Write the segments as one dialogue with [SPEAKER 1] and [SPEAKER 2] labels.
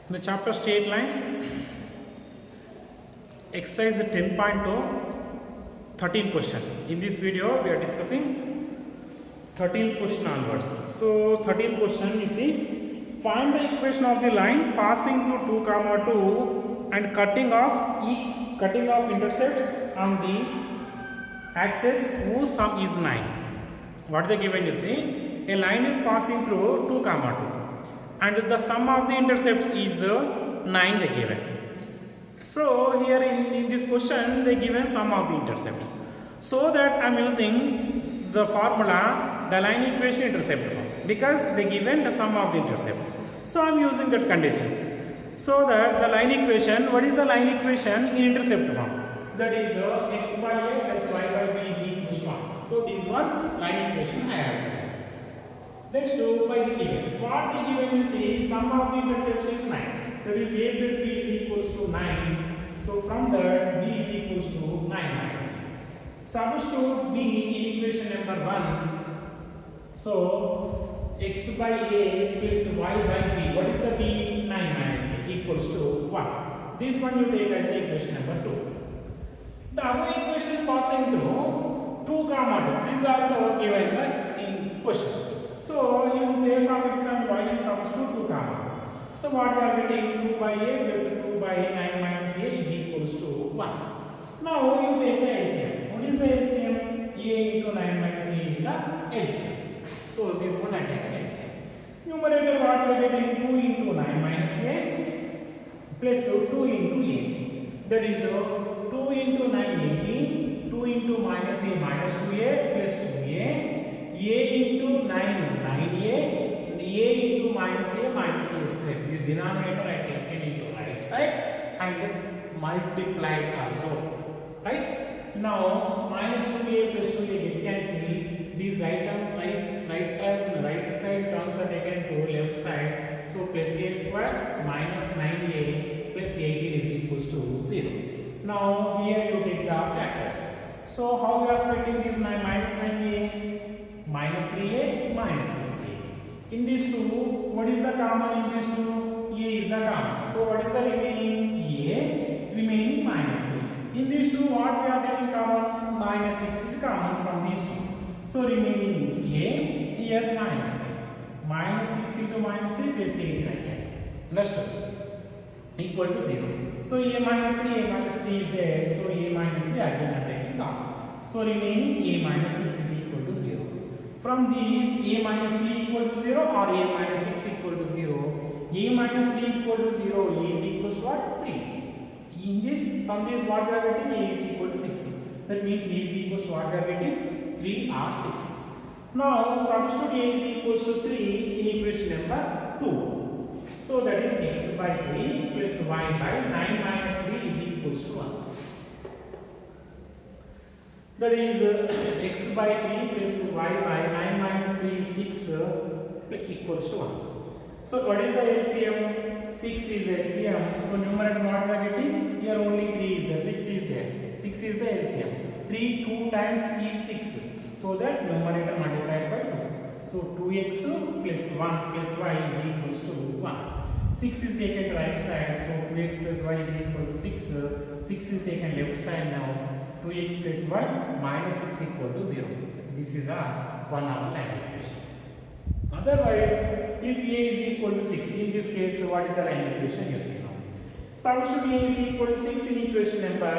[SPEAKER 1] In the chapter straight lines, exercise 10.2, 13 question. In this video, we are discussing 13th question onwards. So 13th question, you see, find the equation of the line passing through 2 comma 2 and cutting off intercepts on the axis whose sum is 9. What they given, you see, a line is passing through 2 comma 2 and the sum of the intercepts is 9 they given. So here in this question they given sum of the intercepts. So that I am using the formula, the line equation intercept form, because they given the sum of the intercepts. So I am using that condition. So that the line equation, what is the line equation in intercept form? That is x by a plus y by b is equal to 1. So this one line equation I have said. Next by the given. What the given, you see, sum of the intercepts is 9. That is a plus b is equals to 9. So from that b is equals to 9 minus a. Substitute b in equation number 1. So x by a plus y by b. What is the b? 9 minus a equals to 1. This one you take as the equation number 2. The other equation passing through 2 comma 2. This is also given in question. So in place of x and y, you substitute 2 comma 2. So what we are getting? 2 by a plus 2 by 9 minus a is equals to 1. Now you take the LCM. What is the LCM? A into 9 minus a is the LCM. So this one I take an LCM. Numerator what we are getting? 2 into 9 minus a plus 2 into a. That is 2 into 9 18. 2 into minus a minus 2a plus 2a. A into 9 9a. A into minus a square. This denominator I taken into right side and multiplied also. Right? Now minus 2a plus 2a get cancelled. These right side terms are taken to left side. So plus a square minus 9a plus 18 is equals to 0. Now here you take the factors. So how we are splitting this minus 9a, minus 3a, minus 6a. In these two, what is the common in these two? A is the common. So what is the remaining? A, remaining minus 3. In these two, what we are taking common? Minus 6 is common from these two. So remaining a, here minus 3. Minus 6 into minus 3 plus 8 like that. Understood? Equal to 0. So a minus 3 is there. So a minus 3 again I am taking common. So remaining a minus 6 is equal to 0. From these, a minus 3 equal to 0 or a minus 6 equal to 0. A minus 3 equal to 0, a is equal to what? 3. In this, from this what we are getting? A is equal to 6. That means a is equal to what we are getting? 3 or 6. Now substitute a is equal to 3 in equation number 2. So that is x by 3 plus y by 9 minus 3 is equal to 1. That is x by 3 plus y by 9 minus 3 is 6 equals to 1. So what is the LCM? 6 is the LCM. So numerator what we are getting? Here only 3 is there. 6 is there. 6 is the LCM. 3 2 times is 6. So that numerator multiplied by 2. So 2x plus 1 plus y is equals to 1. 6 is taken to right side. So 2x plus y is equal to 6. 6 is taken left side now. 2x plus y minus 6 equal to 0. This is one of the line equation. Otherwise, if a is equal to 6, in this case, what is the line equation you see now? Substitute a is equal to 6 in equation number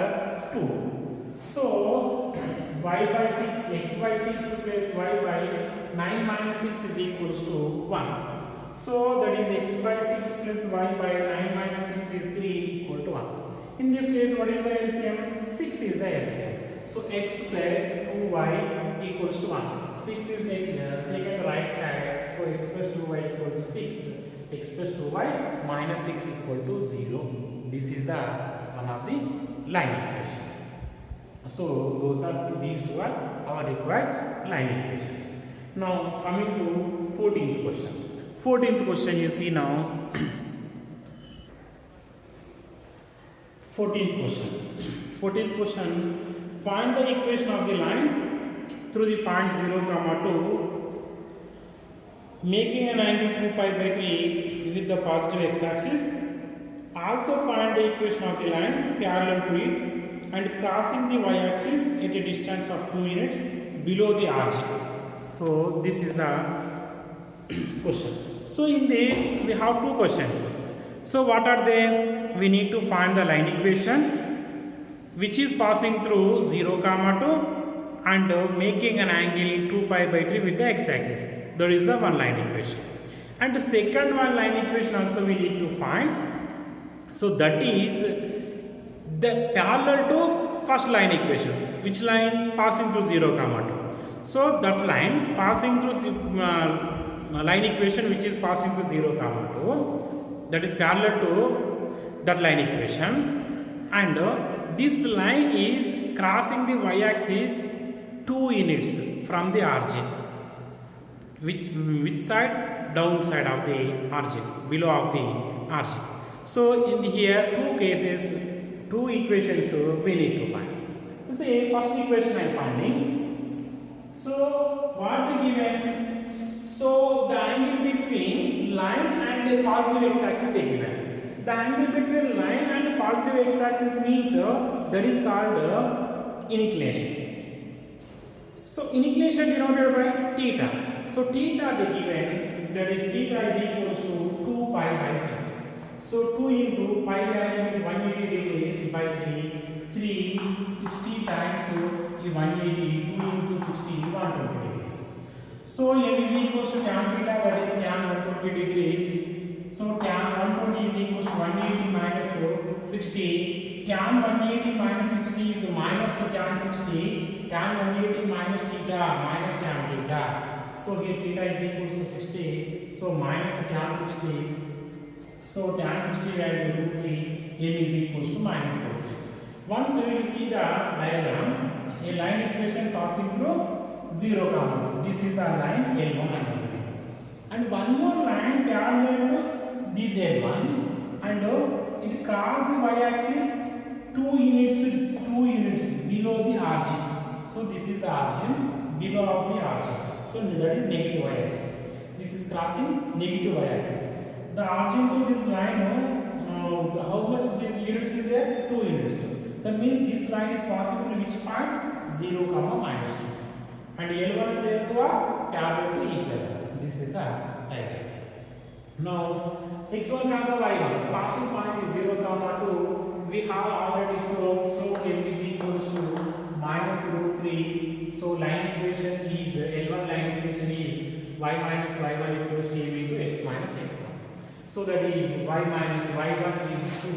[SPEAKER 1] 2. So, y by 6, x by 6 plus y by 9 minus 6 is equals to 1. So, that is x by 6 plus y by 9 minus 6 is 3 equal to 1. In this case, what is the LCM? 6 is the LCM. So x plus 2y equals to 1. 6 is taken to right side. So x plus 2y equal to 6. X plus 2y minus 6 equal to 0. This is the one of the line equation. So these two are our required line equations. Now coming to 14th question. 14th question you see now. 14th question. 14th question. Find the equation of the line through the point 0, 2, making an angle 2 pi by 3 with the positive x-axis Also find the equation of the line parallel to it and crossing the y-axis at a distance of 2 units below the origin. So this is the question. So in this we have two questions. So what are they? We need to find the line equation which is passing through 0, 2 and making an angle 2 pi by 3 with the x-axis. That is the one line equation. And the second one line equation also we need to find. So that is the parallel to first line equation. Which line? Passing through 0, 2. So that line passing through line equation which is passing through 0, 2, that is parallel to that line equation, and this line is crossing the y-axis 2 units from the origin. Which side? Down side of the origin, below of the origin. So in here two cases, two equations we need to find. See, first equation I am finding. So what they given? So the angle between line and the positive x-axis they given. The angle between line and the positive x-axis means that is called inclination. So inclination denoted by theta. So theta they given, that is theta is equal to 2 pi by 3. So 2 into pi value is 180 degrees by 360 times 180, 2 into 60, 120 degrees. So m is equal to tan theta, that is tan 120 degrees. So tan 120 is equal to 180 minus 60. Tan 180 minus 60 is minus tan 60. Tan 180 minus theta minus tan theta. So here theta is equal to 60. So minus tan 60. So tan 60 value root 3. M is equal to minus root 3. Once we will see the diagram, a line equation passing through 0, 2. This is the line L1 and L2. And one more line parallel to this L1, and it crosses the y-axis 2 units below the origin. So this is the origin, below of the origin. So that is negative y-axis. This is crossing negative y-axis. The origin to this line, how much units is there? 2 units. That means this line is passing through which point? 0, minus 2. And L1 and L2 are parallel to each other. This is the diagram. Now x1, y1, passing point is 0, 2. We have already shown. So m is equal to minus root 3. So line equation is L1 line equation is y minus y1 equals to m into x minus x1. So that is y minus y1 is 2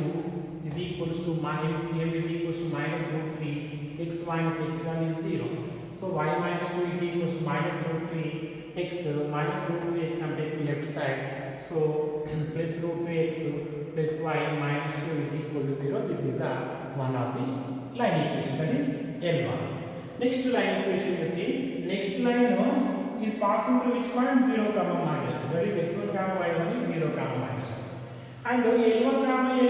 [SPEAKER 1] is equals to m is equals to minus root 3. X minus x1 is 0. So y minus 2 is equals to minus root 3 x minus root 3 x and take the left side. So plus root 3 x plus y minus 2 is equal to 0. This is the one of the line equation, that is L1. Next line equation you see, next line is passing through which point? 0, minus 2. That is x1, y1 is 0, minus 2. And L1,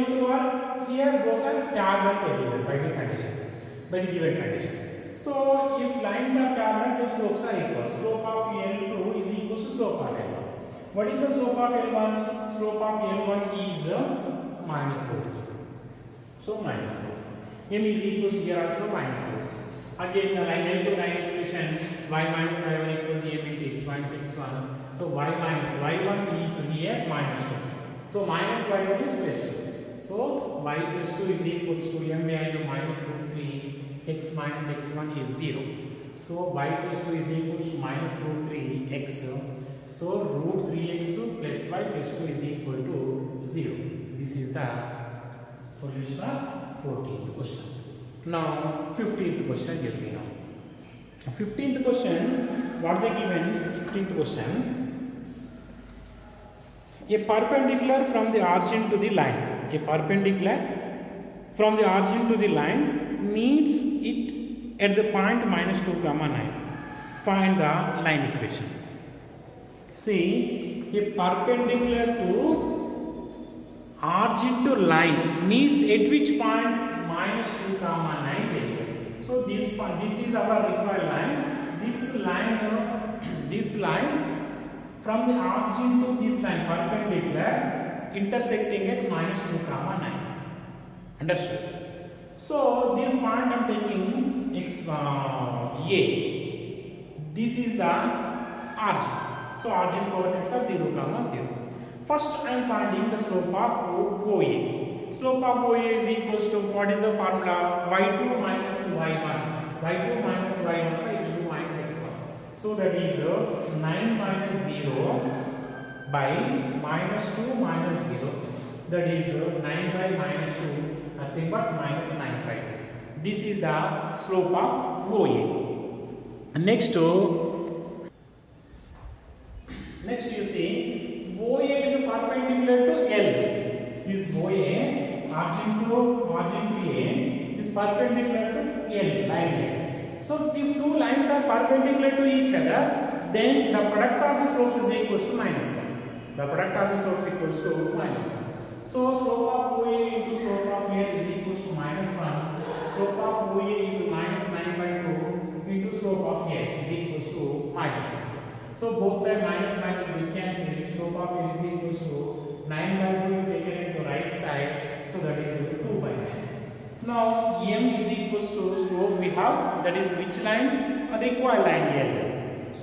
[SPEAKER 1] L2 are here, those are parallel everywhere by the condition, by the given condition. So if lines are parallel, the slopes are equal. Slope of L2 is equal to slope of L1. What is the slope of L1? Slope of L1 is minus root 3. So minus root 3. M is equal to here also minus root 3. Again the line L2 line equation, y minus y1 equal to m into x minus x1. So y minus y1 is here minus 2. So minus y1 is plus 2. So y plus 2 is equal to m value minus root 3. X minus x1 is 0. So y plus 2 is equal to minus root 3 x. So root 3x plus y plus 2 is equal to 0. This is the solution of 14th question. Now 15th question you see now. 15th question, what they given? 15th question. A perpendicular from the origin to the line. A perpendicular from the origin to the line meets it at the point minus 2, 9. Find the line equation. See, a perpendicular to origin to line meets at which point? Minus 2, 9 there. So this is our required line. This line from the origin to this line perpendicular, intersecting at minus 2 comma 9. Understood? So this point I am taking x a. This is the origin. So origin coordinates are 0 comma 0. First I am finding the slope of OA. Slope of OA is equals to, what is the formula? y2 minus y1. y2 minus y1 by x2 minus x1. So that is 9 minus 0 by minus 2 minus 0. That is 9 by minus 2, nothing but minus 9 by 2. This is the slope of OA. Next you see OA is perpendicular to L. This OA origin to A is perpendicular to L line. So if two lines are perpendicular to each other, then the product of the slopes is equals to minus 1. The product of the slopes equals to minus 1. So slope of OA into slope of A is equals to minus 1. Slope of OA is minus 9 by 2 into slope of A is equals to minus 1. So both sides minus minus will cancel. Slope of A is equals to 9 by 2 taken into right side. So that is 2 by 9. Now M is equals to slope we have, that is which line? The equal line L.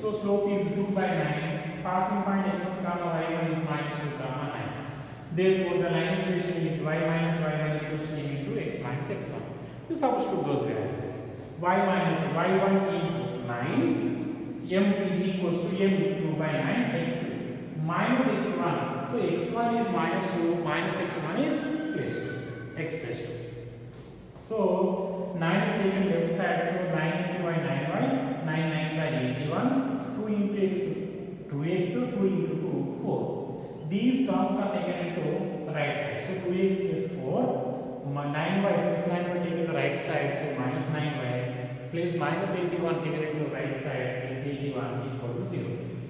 [SPEAKER 1] So slope is 2 by 9. Passing point x1 comma y1 is minus 2 comma 9. Therefore the line equation is y minus y1 equals to m into x minus x1. You substitute those values. Y minus y1 is 9. M is equals to m 2 by 9 x minus x1. So x1 is minus 2 minus x1 is plus 2. X plus 2. So 9 is taken left side. So 9 into y 9y. 9 9s are 81. 2 into x 2x. 2 into 2 4. These terms are taken into right side. So 2x plus 4. 9y plus 9y taken to right side. So minus 9y plus minus 81 taken into right side plus 81 equal to 0.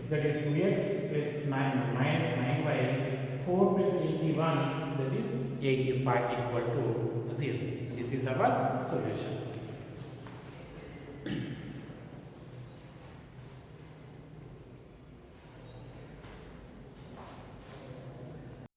[SPEAKER 1] That is 2x plus 9 minus 9y. 4 plus 81, that is 85 equal to 0. This is our solution.